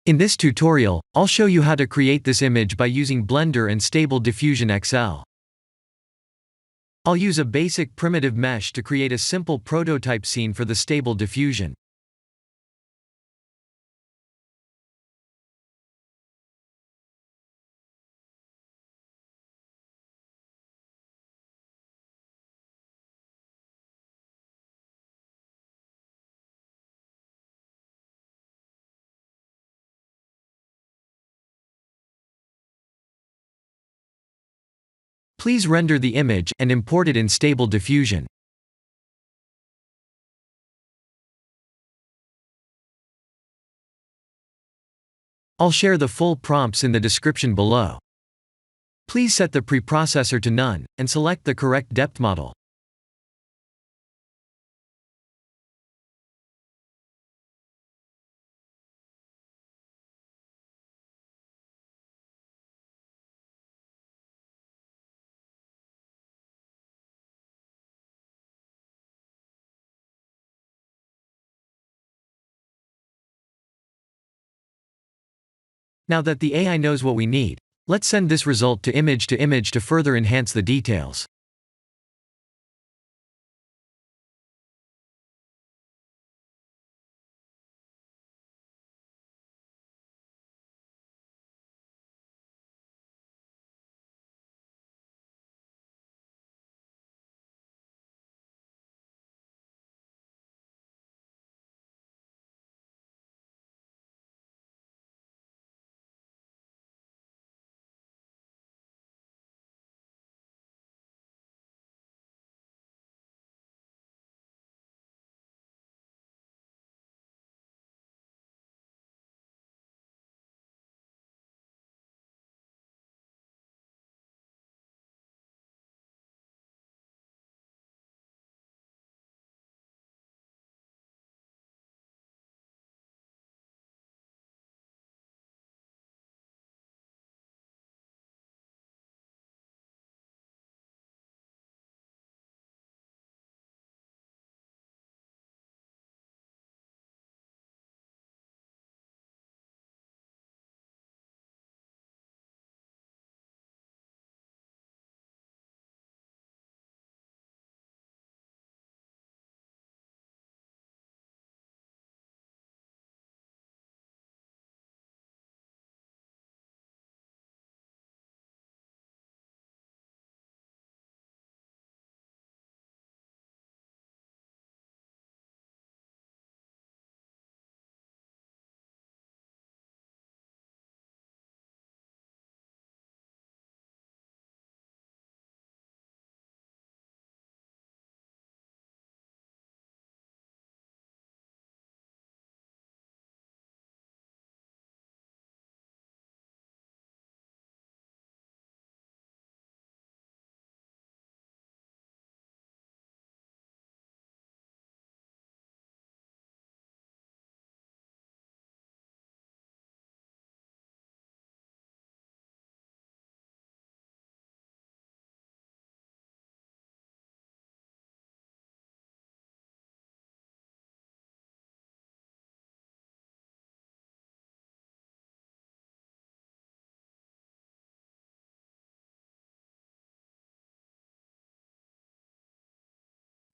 In this tutorial, I'll show you how to create this image by using Blender and Stable Diffusion XL. I'll use a basic primitive mesh to create a simple prototype scene for the Stable Diffusion. Please render the image and import it in Stable Diffusion. I'll share the full prompts in the description below. Please set the preprocessor to none, and select the correct depth model. Now that the AI knows what we need, let's send this result to image to further enhance the details.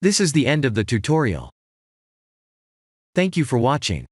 This is the end of the tutorial. Thank you for watching.